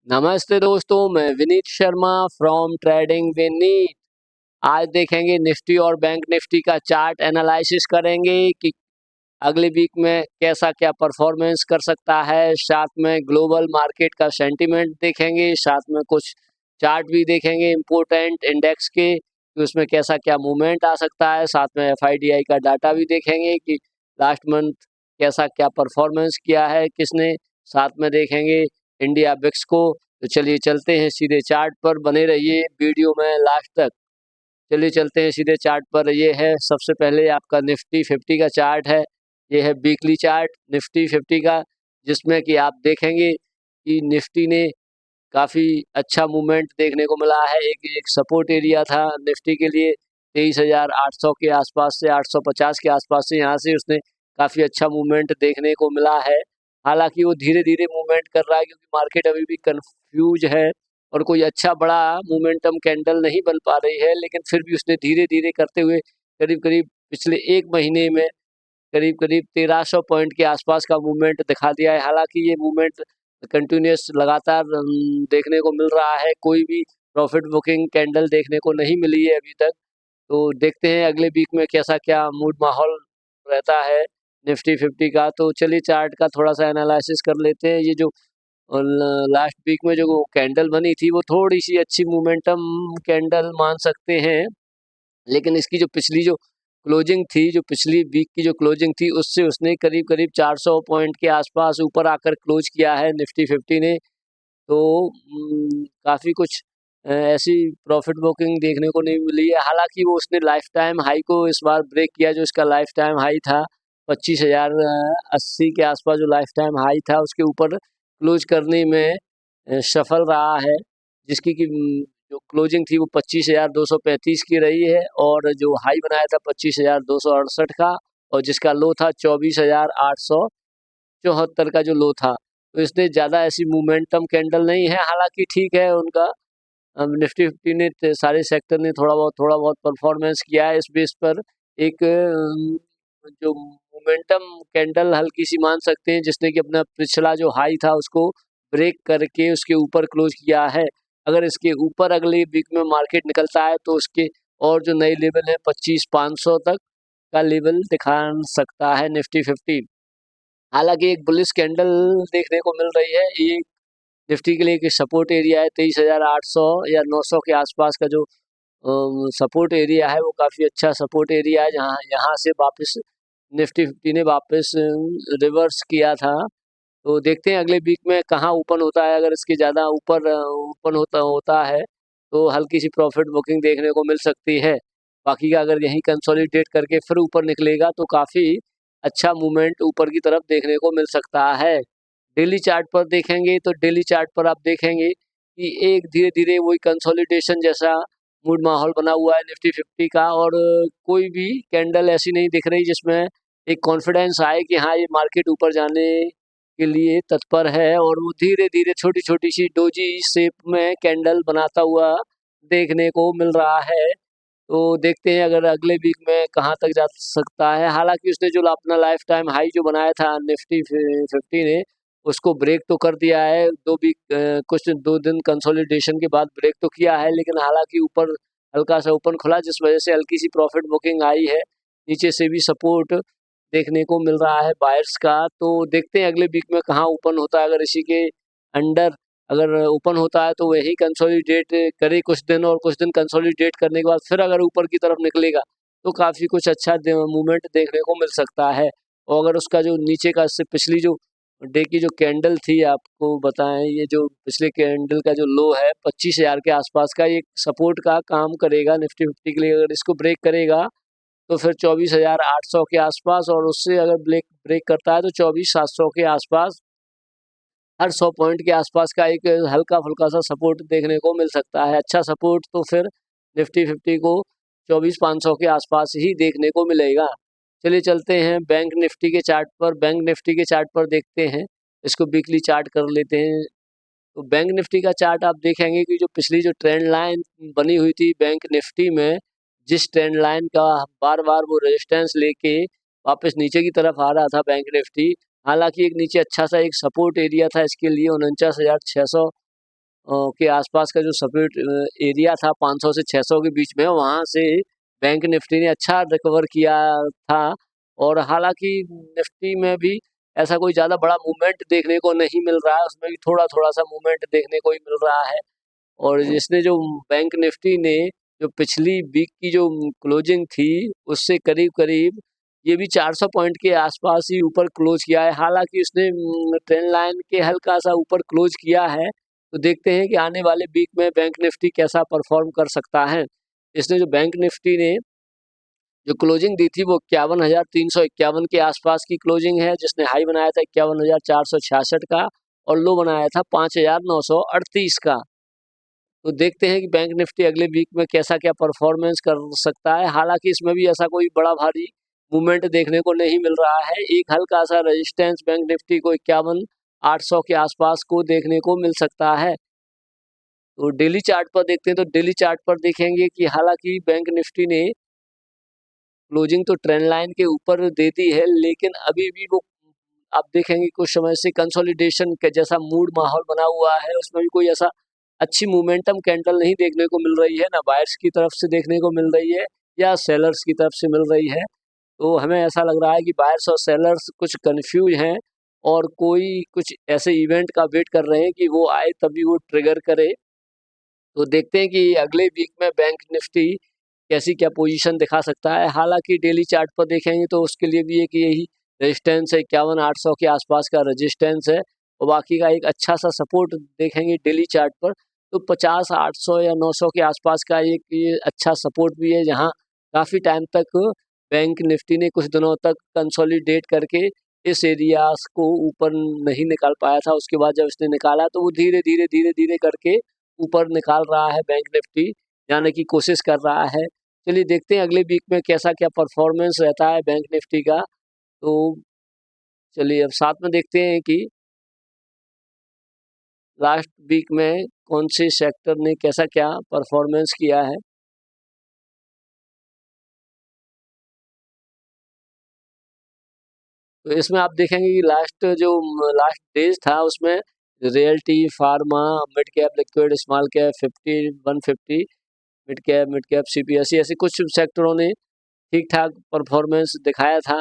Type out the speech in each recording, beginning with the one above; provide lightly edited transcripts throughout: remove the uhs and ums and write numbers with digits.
नमस्ते दोस्तों, मैं विनीत शर्मा फ्रॉम ट्रेडिंग विनीत। आज देखेंगे निफ्टी और बैंक निफ्टी का चार्ट एनालिसिस करेंगे कि अगले वीक में कैसा क्या परफॉर्मेंस कर सकता है। साथ में ग्लोबल मार्केट का सेंटीमेंट देखेंगे, साथ में कुछ चार्ट भी देखेंगे इम्पोर्टेंट इंडेक्स के कि उसमें कैसा क्या मूवमेंट आ सकता है। साथ में एफआईडीआई का डाटा भी देखेंगे कि लास्ट मंथ कैसा क्या परफॉर्मेंस किया है किसने। साथ में देखेंगे इंडिया बिक्स को। तो चलिए चलते हैं सीधे चार्ट पर, बने रहिए वीडियो में लास्ट तक। चलिए चलते हैं सीधे चार्ट पर। ये है सबसे पहले आपका निफ्टी 50 का चार्ट है। ये है वीकली चार्ट निफ्टी 50 का, जिसमें कि आप देखेंगे कि निफ्टी ने काफ़ी अच्छा मूवमेंट देखने को मिला है। एक एक सपोर्ट एरिया था निफ्टी के लिए 23,800 के आसपास से 850 के आसपास से, यहाँ से उसने काफ़ी अच्छा मूवमेंट देखने को मिला है। हालांकि वो धीरे धीरे मूवमेंट कर रहा है क्योंकि मार्केट अभी भी कंफ्यूज है और कोई अच्छा बड़ा मोमेंटम कैंडल नहीं बन पा रही है, लेकिन फिर भी उसने धीरे धीरे करते हुए करीब करीब पिछले एक महीने में करीब करीब 1300 पॉइंट के आसपास का मूवमेंट दिखा दिया है। हालांकि ये मूवमेंट कंटिन्यूस लगातार देखने को मिल रहा है, कोई भी प्रॉफिट बुकिंग कैंडल देखने को नहीं मिली है अभी तक। तो देखते हैं अगले वीक में कैसा क्या मूड माहौल रहता है निफ्टी 50 का। तो चलिए चार्ट का थोड़ा सा एनालिसिस कर लेते हैं। ये जो लास्ट वीक में जो कैंडल बनी थी वो थोड़ी सी अच्छी मोमेंटम कैंडल मान सकते हैं, लेकिन इसकी जो पिछली जो क्लोजिंग थी, जो पिछली वीक की जो क्लोजिंग थी, उससे उसने करीब करीब 400 पॉइंट के आसपास ऊपर आकर क्लोज किया है निफ्टी 50 ने। तो काफ़ी कुछ ऐसी प्रॉफिट बुकिंग देखने को नहीं मिली है। हालांकि वो उसने लाइफ टाइम हाई को इस बार ब्रेक किया, जो इसका लाइफ टाइम हाई था 25,080 के आसपास, जो लाइफ टाइम हाई था उसके ऊपर क्लोज करने में सफल रहा है, जिसकी कि जो क्लोजिंग थी वो 25,235 की रही है और जो हाई बनाया था 25,268 का, और जिसका लो था 24,874 का जो लो था। तो इसने ज़्यादा ऐसी मोमेंटम कैंडल नहीं है। हालांकि ठीक है उनका निफ्टी 50 ने सारे सेक्टर ने थोड़ा बहुत परफॉर्मेंस किया है। इस बेस पर एक जो मोमेंटम कैंडल हल्की सी मान सकते हैं, जिसने कि अपना पिछला जो हाई था उसको ब्रेक करके उसके ऊपर क्लोज किया है। अगर इसके ऊपर अगले वीक में मार्केट निकलता है तो उसके और जो नए लेवल है 25,500 तक का लेवल दिखा सकता है निफ्टी 50। हालांकि एक बुलिश कैंडल देखने को मिल रही है। ये निफ्टी के लिए एक सपोर्ट एरिया है 23,800 या 900 के आसपास का, जो सपोर्ट एरिया है वो काफ़ी अच्छा सपोर्ट एरिया है, जहाँ यहाँ से वापस निफ्टी 50 ने वापस रिवर्स किया था। तो देखते हैं अगले वीक में कहाँ ओपन होता है। अगर इसके ज़्यादा ऊपर ओपन होता होता है तो हल्की सी प्रॉफिट बुकिंग देखने को मिल सकती है। बाकी का अगर यहीं कंसोलिडेट करके फिर ऊपर निकलेगा तो काफ़ी अच्छा मूवमेंट ऊपर की तरफ देखने को मिल सकता है। डेली चार्ट पर देखेंगे तो डेली चार्ट पर आप देखेंगे कि एक धीरे धीरे वही कंसोलिडेशन जैसा मूड माहौल बना हुआ है निफ्टी 50 का, और कोई भी कैंडल ऐसी नहीं दिख रही जिसमें एक कॉन्फिडेंस आए कि हाँ ये मार्केट ऊपर जाने के लिए तत्पर है। और वो धीरे धीरे छोटी छोटी सी डोजी शेप में कैंडल बनाता हुआ देखने को मिल रहा है। तो देखते हैं अगर अगले वीक में कहाँ तक जा सकता है। हालांकि उसने जो अपना लाइफ टाइम हाई जो बनाया था निफ्टी 50 ने, उसको ब्रेक तो कर दिया है। दो वीक कुछ 2 दिन कंसोलिडेशन के बाद ब्रेक तो किया है, लेकिन हालांकि ऊपर हल्का सा ओपन खुला, जिस वजह से हल्की सी प्रॉफिट बुकिंग आई है। नीचे से भी सपोर्ट देखने को मिल रहा है बायर्स का। तो देखते हैं अगले वीक में कहाँ ओपन होता है। अगर इसी के अंडर अगर ओपन होता है तो वही कंसोलिडेट करे कुछ दिन, और कुछ दिन कंसोलिडेट करने के बाद फिर अगर ऊपर की तरफ निकलेगा तो काफ़ी कुछ अच्छा मूवमेंट देखने को मिल सकता है। और अगर उसका जो नीचे का इससे पिछली जो डे की जो कैंडल थी आपको बताएं, ये जो पिछले कैंडल का जो लो है 25,000 के आसपास का, ये सपोर्ट का काम करेगा निफ्टी 50 के लिए। अगर इसको ब्रेक करेगा तो फिर 24,800 के आसपास, और उससे अगर ब्रेक ब्रेक करता है तो 24,700 के आसपास, हर 100 पॉइंट के आसपास का एक हल्का फुल्का सा सपोर्ट देखने को मिल सकता है। अच्छा सपोर्ट तो फिर निफ्टी 50 को 24,500 के आसपास ही देखने को मिलेगा। चलिए चलते हैं बैंक निफ्टी के चार्ट पर। बैंक निफ्टी के चार्ट पर देखते हैं, इसको वीकली चार्ट कर लेते हैं। तो बैंक निफ्टी का चार्ट आप देखेंगे कि जो पिछली जो ट्रेंड लाइन बनी हुई थी बैंक निफ्टी में, जिस ट्रेंड लाइन का बार बार वो रेजिस्टेंस लेके वापस नीचे की तरफ आ रहा था बैंक निफ्टी। हालांकि एक नीचे अच्छा सा एक सपोर्ट एरिया था इसके लिए 49,600 के आसपास का जो सपोर्ट एरिया था 500 से 600 के बीच में, वहाँ से बैंक निफ्टी ने अच्छा रिकवर किया था। और हालांकि निफ्टी में भी ऐसा कोई ज़्यादा बड़ा मूवमेंट देखने को नहीं मिल रहा है, उसमें भी थोड़ा थोड़ा सा मूवमेंट देखने को ही मिल रहा है। और इसने जो बैंक निफ्टी ने जो पिछली वीक की जो क्लोजिंग थी उससे करीब करीब ये भी 400 पॉइंट के आसपास ही ऊपर क्लोज किया है। हालांकि उसने ट्रेंड लाइन के हल्का सा ऊपर क्लोज किया है, तो देखते हैं कि आने वाले वीक में बैंक निफ्टी कैसा परफॉर्म कर सकता है। इसने जो बैंक निफ्टी ने जो क्लोजिंग दी थी वो 51,351 के आसपास की क्लोजिंग है, जिसने हाई बनाया था 51,466 का और लो बनाया था 5,938 का। तो देखते हैं कि बैंक निफ्टी अगले वीक में कैसा क्या परफॉर्मेंस कर सकता है। हालांकि इसमें भी ऐसा कोई बड़ा भारी मूवमेंट देखने को नहीं मिल रहा है। एक हल्का सा रेजिस्टेंस बैंक निफ्टी को 51,800 के आसपास को देखने को मिल सकता है। तो डेली चार्ट पर देखते हैं, तो डेली चार्ट पर देखेंगे कि हालांकि बैंक निफ्टी ने क्लोजिंग तो ट्रेंड लाइन के ऊपर दे दी है, लेकिन अभी भी वो आप देखेंगे कुछ समय से कंसोलिडेशन के जैसा मूड माहौल बना हुआ है, उसमें भी कोई ऐसा अच्छी मोमेंटम कैंडल नहीं देखने को मिल रही है, ना बायर्स की तरफ से देखने को मिल रही है या सेलर्स की तरफ से मिल रही है। तो हमें ऐसा लग रहा है कि बायर्स और सेलर्स कुछ कंफ्यूज हैं और कोई कुछ ऐसे इवेंट का वेट कर रहे हैं कि वो आए तभी वो ट्रिगर करे। तो देखते हैं कि अगले वीक में बैंक निफ्टी कैसी क्या पोजीशन दिखा सकता है। हालांकि डेली चार्ट पर देखेंगे तो उसके लिए भी एक यही रेजिस्टेंस है, 51,800 के आसपास का रेजिस्टेंस है और बाकी का एक अच्छा सा सपोर्ट देखेंगे डेली चार्ट पर तो 50,800 या 900 के आसपास का एक ये अच्छा सपोर्ट भी है, जहां काफ़ी टाइम तक बैंक निफ्टी ने कुछ दिनों तक कंसोलिडेट करके इस एरियाज को ऊपर नहीं निकाल पाया था। उसके बाद जब इसने निकाला तो वो धीरे धीरे धीरे धीरे करके ऊपर निकाल रहा है बैंक निफ्टी, जाने की कोशिश कर रहा है। चलिए देखते हैं अगले वीक में कैसा क्या परफॉर्मेंस रहता है बैंक निफ्टी का। तो चलिए अब साथ में देखते हैं कि लास्ट वीक में कौन से सेक्टर ने कैसा क्या परफॉर्मेंस किया है। तो इसमें आप देखेंगे कि लास्ट डेज था उसमें realty, pharma, mid cap liquid, small cap 50, 150, mid cap CPSE ऐसे कुछ सेक्टरों ने ठीक ठाक परफॉर्मेंस दिखाया था,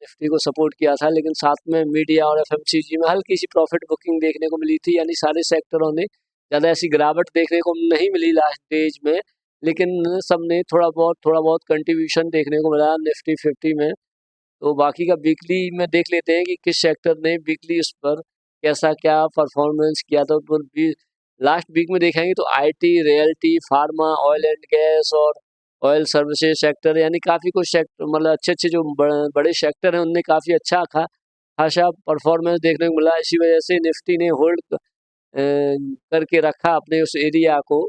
निफ्टी को सपोर्ट किया था। लेकिन साथ में मीडिया और एफएमसीजी में हल्की सी प्रॉफिट बुकिंग देखने को मिली थी, यानी सारे सेक्टरों ने ज़्यादा ऐसी गिरावट देखने को नहीं मिली लास्ट डेज में, लेकिन सब ने थोड़ा बहुत कंट्रीब्यूशन देखने को मिला निफ्टी 50 में। तो बाकी का वीकली में देख लेते हैं कि किस सेक्टर ने वीकली उस पर कैसा क्या परफॉर्मेंस किया था। तो लास्ट वीक में देखेंगे तो IT, realty, pharma, oil and gas और ऑयल सर्विसेज सेक्टर, यानी काफ़ी कुछ सेक्टर मतलब अच्छे अच्छे जो बड़े सेक्टर हैं उनने काफ़ी अच्छा खासा परफॉर्मेंस देखने को मिला। इसी वजह से निफ्टी ने होल्ड करके रखा अपने उस एरिया को,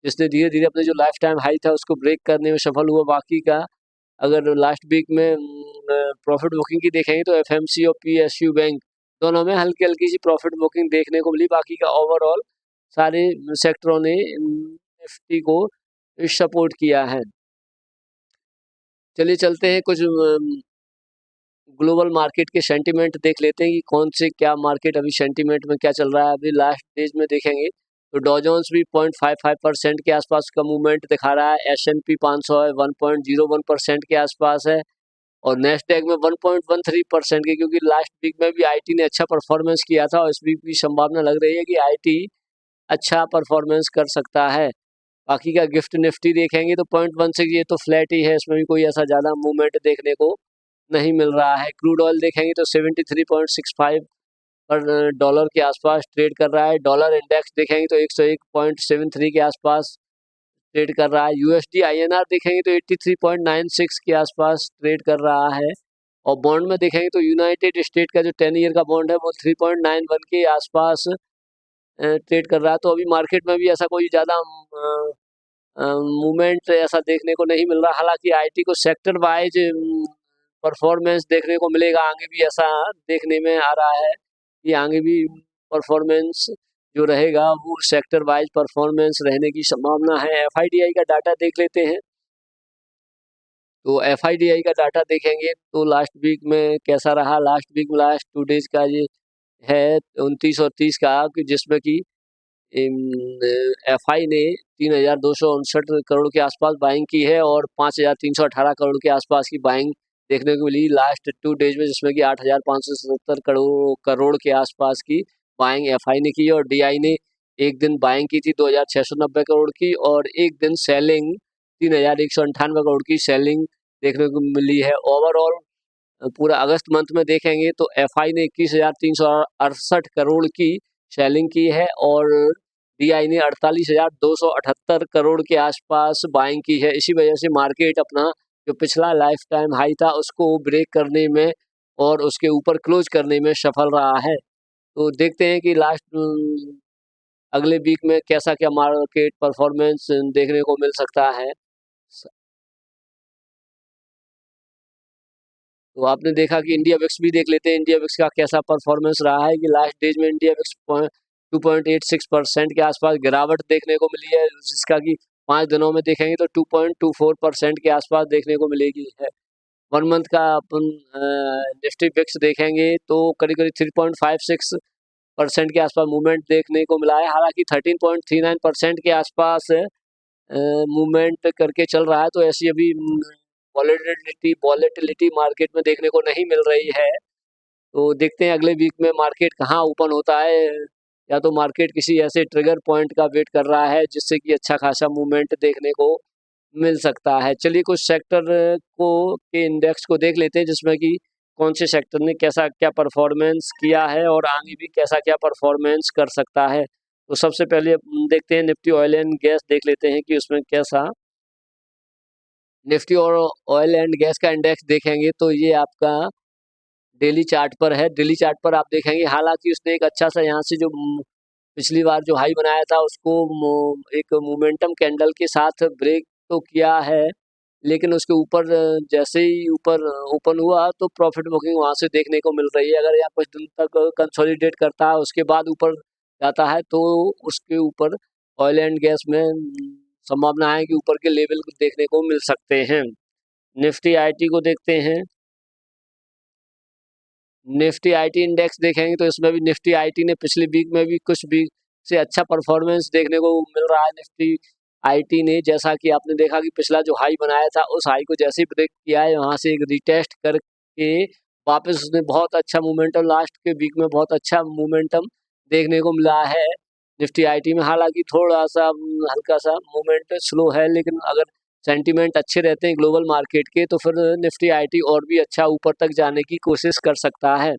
जिसने धीरे धीरे अपने जो लाइफ टाइम हाई था उसको ब्रेक करने में सफल हुआ। बाकी का अगर लास्ट वीक में प्रॉफिट बुकिंग की देखेंगे तो एफएमसी और पीएसयू बैंक दोनों में हल्की हल्की सी प्रॉफिट बुकिंग देखने को मिली। बाकी का ओवरऑल सारे सेक्टरों ने निफ्टी को सपोर्ट किया है। चलिए चलते हैं कुछ ग्लोबल मार्केट के सेंटीमेंट देख लेते हैं कि कौन से क्या मार्केट अभी सेंटीमेंट में क्या चल रहा है। अभी लास्ट डेज में देखेंगे तो डॉ जोन्स भी 0.55% के आसपास का मूवमेंट दिखा रहा है। S&P 500 है 1.01% के आसपास है और नेस्डैक में 1.13% के, क्योंकि लास्ट वीक में भी आईटी ने अच्छा परफॉर्मेंस किया था और इस वीक भी संभावना लग रही है कि आईटी अच्छा परफॉर्मेंस कर सकता है। बाकी का गिफ्ट निफ्टी देखेंगे तो 0.16 ये तो फ्लैट ही है, इसमें भी कोई ऐसा ज़्यादा मूवमेंट देखने को नहीं मिल रहा है। क्रूड ऑयल देखेंगे तो 73.65 पर डॉलर के आसपास ट्रेड कर रहा है। डॉलर इंडेक्स देखेंगे तो 101.73 के आसपास ट्रेड कर रहा है। यूएसडी आईएनआर देखेंगे तो 83.96 के आसपास ट्रेड कर रहा है और बॉन्ड में देखेंगे तो यूनाइटेड स्टेट का जो 10 ईयर का बॉन्ड है वो 3.91 के आसपास ट्रेड कर रहा है। तो अभी मार्केट में भी ऐसा कोई ज़्यादा मूवमेंट ऐसा देखने को नहीं मिल रहा। हालांकि आईटी को सेक्टर वाइज परफॉर्मेंस देखने को मिलेगा, आगे भी ऐसा देखने में आ रहा है कि आगे भी परफॉर्मेंस जो रहेगा वो सेक्टर वाइज परफॉर्मेंस रहने की संभावना है। एफआईडीआई का डाटा देख लेते हैं। तो एफआईडीआई का डाटा देखेंगे तो लास्ट वीक में कैसा रहा। लास्ट वीक में लास्ट 2 डेज का ये है 29 और 30 का, कि जिसमें कि एफआई ने 3,269 करोड़ के आसपास बाइंग की है और 5,318 करोड़ के आसपास की बाइंग देखने को मिली लास्ट 2 डेज में, जिसमें कि 8,577 करोड़ के आसपास की बाइंग एफआई ने की और डीआई ने एक दिन बाइंग की थी 2,690 करोड़ की और एक दिन सेलिंग 3,198 करोड़ की सेलिंग देखने को मिली है। ओवरऑल पूरा अगस्त मंथ में देखेंगे तो एफआई ने 21,368 करोड़ की सेलिंग की है और डीआई ने 48,278 करोड़ के आसपास बाइंग की है। इसी वजह से मार्केट अपना जो पिछला लाइफ टाइम हाई था उसको ब्रेक करने में और उसके ऊपर क्लोज करने में सफल रहा है। तो देखते हैं कि अगले वीक में कैसा क्या मार्केट परफॉर्मेंस देखने को मिल सकता है। तो आपने देखा कि इंडिया विक्स भी देख लेते हैं, इंडिया विक्स का कैसा परफॉर्मेंस रहा है कि लास्ट डेज में इंडिया विक्स 2.86% के आसपास गिरावट देखने को मिली है, जिसका कि 5 दिनों में देखेंगे तो 2.24% के आसपास देखने को मिलेगी है। 1 मंथ का अपन निफ्टी विक्स देखेंगे तो करीब करीब 3.56% के आसपास मूवमेंट देखने को मिला है। हालांकि 13.39% के आसपास मूवमेंट करके चल रहा है, तो ऐसी अभी वॉलेटिलिटी मार्केट में देखने को नहीं मिल रही है। तो देखते हैं अगले वीक में मार्केट कहाँ ओपन होता है, या तो मार्केट किसी ऐसे ट्रिगर पॉइंट का वेट कर रहा है जिससे कि अच्छा खासा मूवमेंट देखने को मिल सकता है। चलिए कुछ सेक्टर को के इंडेक्स को देख लेते हैं, जिसमें कि कौन से सेक्टर ने कैसा क्या परफॉर्मेंस किया है और आगे भी कैसा क्या परफॉर्मेंस कर सकता है। तो सबसे पहले देखते हैं निफ्टी ऑयल एंड गैस देख लेते हैं कि उसमें कैसा। निफ्टी और ऑयल एंड गैस का इंडेक्स देखेंगे तो ये आपका डेली चार्ट पर है। डेली चार्ट पर आप देखेंगे हालांकि उसने एक अच्छा सा यहाँ से जो पिछली बार जो हाई बनाया था उसको एक मोमेंटम कैंडल के साथ ब्रेक तो किया है, लेकिन उसके ऊपर जैसे ही ऊपर ओपन हुआ तो प्रॉफिट बुकिंग वहाँ से देखने को मिल रही है। अगर यह कुछ दिन तक कंसोलिडेट करता है उसके बाद ऊपर जाता है तो उसके ऊपर ऑयल एंड गैस में संभावना है कि ऊपर के लेवल देखने को मिल सकते हैं। निफ्टी आईटी को देखते हैं। निफ्टी आईटी इंडेक्स देखेंगे तो इसमें भी निफ्टी आईटी ने पिछले वीक में भी कुछ वीक से अच्छा परफॉर्मेंस देखने को मिल रहा है। निफ्टी आईटी ने जैसा कि आपने देखा कि पिछला जो हाई बनाया था उस हाई को जैसे ही ब्रेक किया है वहाँ से एक रिटेस्ट करके वापस उसने बहुत अच्छा मोमेंटम लास्ट के वीक में बहुत अच्छा मोमेंटम देखने को मिला है निफ्टी आईटी में। हालांकि थोड़ा सा हल्का सा मोमेंट स्लो है, लेकिन अगर सेंटीमेंट अच्छे रहते हैं ग्लोबल मार्केट के तो फिर निफ्टी आईटी और भी अच्छा ऊपर तक जाने की कोशिश कर सकता है।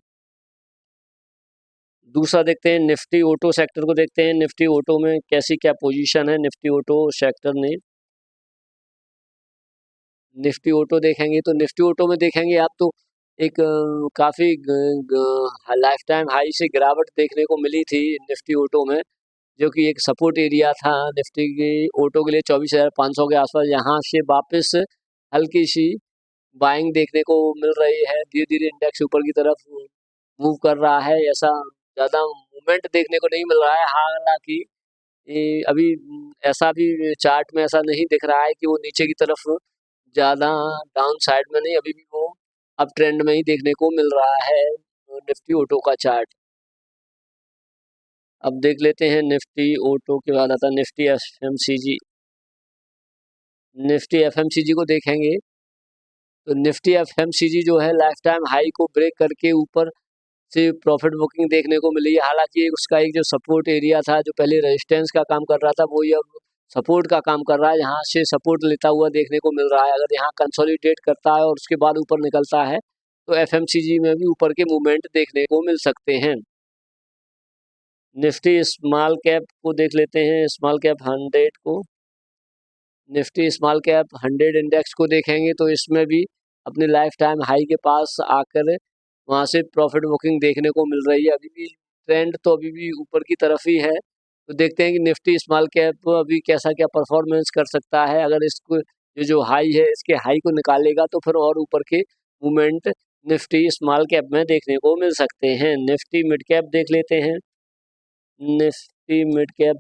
दूसरा देखते हैं निफ्टी ऑटो सेक्टर को देखते हैं, निफ्टी ऑटो में कैसी क्या पोजीशन है निफ्टी ऑटो सेक्टर ने। निफ्टी ऑटो देखेंगे तो निफ्टी ऑटो में देखेंगे आप तो एक काफ़ी लाइफ टाइम हाई से गिरावट देखने को मिली थी निफ्टी ऑटो में, जो कि एक सपोर्ट एरिया था निफ्टी के ऑटो के लिए 24,500 के आसपास। यहाँ से वापस हल्की सी बाइंग देखने को मिल रही है, धीरे धीरे इंडेक्स ऊपर की तरफ मूव कर रहा है। ऐसा ज़्यादा मूवमेंट देखने को नहीं मिल रहा है। हालांकि अभी ऐसा भी चार्ट में ऐसा नहीं दिख रहा है कि वो नीचे की तरफ ज़्यादा डाउन साइड में नहीं, अभी भी वो अप ट्रेंड में ही देखने को मिल रहा है निफ्टी ऑटो का चार्ट। अब देख लेते हैं निफ्टी ऑटो के बाद आता है निफ्टी एफएमसीजी। निफ्टी एफएमसीजी को देखेंगे तो निफ्टी एफएमसीजी जो है लाइफ टाइम हाई को ब्रेक करके ऊपर से प्रॉफिट बुकिंग देखने को मिली है। हालांकि उसका एक जो सपोर्ट एरिया था जो पहले रेजिस्टेंस का काम कर रहा था वो ये अब सपोर्ट का काम कर रहा है, यहाँ से सपोर्ट लेता हुआ देखने को मिल रहा है। अगर यहाँ कंसोलिडेट करता है और उसके बाद ऊपर निकलता है तो एफएमसीजी में भी ऊपर के मूवमेंट देखने को मिल सकते हैं। निफ्टी स्मॉल कैप को देख लेते हैं, स्मॉल कैप 100 को। निफ्टी स्मॉल कैप 100 इंडेक्स को देखेंगे तो इसमें भी अपने लाइफ टाइम हाई के पास आकर वहाँ से प्रॉफिट बुकिंग देखने को मिल रही है। अभी भी ट्रेंड तो अभी भी ऊपर की तरफ ही है, तो देखते हैं कि निफ्टी स्मॉल कैप अभी कैसा क्या परफॉर्मेंस कर सकता है। अगर इसको जो हाई है इसके हाई को निकालेगा तो फिर और ऊपर के मूवमेंट निफ्टी स्मॉल कैप में देखने को मिल सकते हैं। निफ्टी मिड कैप देख लेते हैं। निफ्टी मिड कैप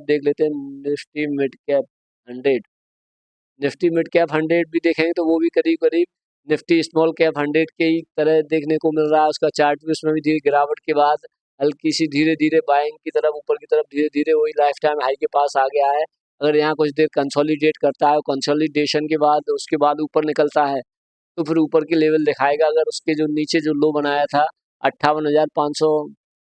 देख लेते हैं। Nifty mid cap 100, Nifty mid cap 100 भी देखेंगे तो वो भी करीब करीब निफ्टी स्मॉल कैप 100 के ही तरह देखने को मिल रहा है। उसका चार्ट भी उसमें भी धीरे गिरावट के बाद हल्की सी धीरे धीरे बाइंग की तरफ, ऊपर की तरफ धीरे धीरे वही लाइफ टाइम हाई के पास आ गया है। अगर यहाँ कुछ देर कंसोलिडेट करता है, कंसोलिडेशन के बाद उसके बाद ऊपर निकलता है तो फिर ऊपर की लेवल दिखाएगा। अगर उसके जो नीचे जो लो बनाया था 58,500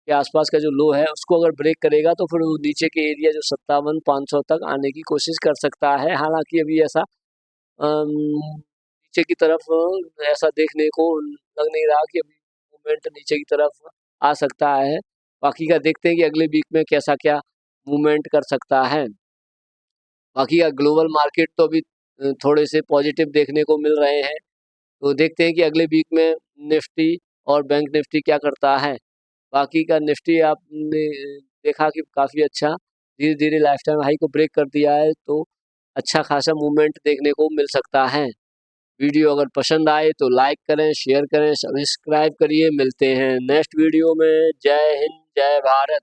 के आसपास का जो लो है उसको अगर ब्रेक करेगा तो फिर वो नीचे के एरिया जो 57,500 तक आने की कोशिश कर सकता है। हालांकि अभी ऐसा नीचे की तरफ ऐसा देखने को लग नहीं रहा कि अभी मूवमेंट नीचे की तरफ आ सकता है। बाकी का देखते हैं कि अगले वीक में कैसा क्या मूवमेंट कर सकता है। बाकी का ग्लोबल मार्केट तो अभी थोड़े से पॉजिटिव देखने को मिल रहे हैं, तो देखते हैं कि अगले वीक में निफ्टी और बैंक निफ्टी क्या करता है। बाकी का निफ्टी आपने देखा कि काफ़ी अच्छा धीरे धीरे लाइफ टाइम हाई को ब्रेक कर दिया है, तो अच्छा खासा मूवमेंट देखने को मिल सकता है। वीडियो अगर पसंद आए तो लाइक करें, शेयर करें, सब्सक्राइब करिए। मिलते हैं नेक्स्ट वीडियो में। जय हिंद, जय भारत।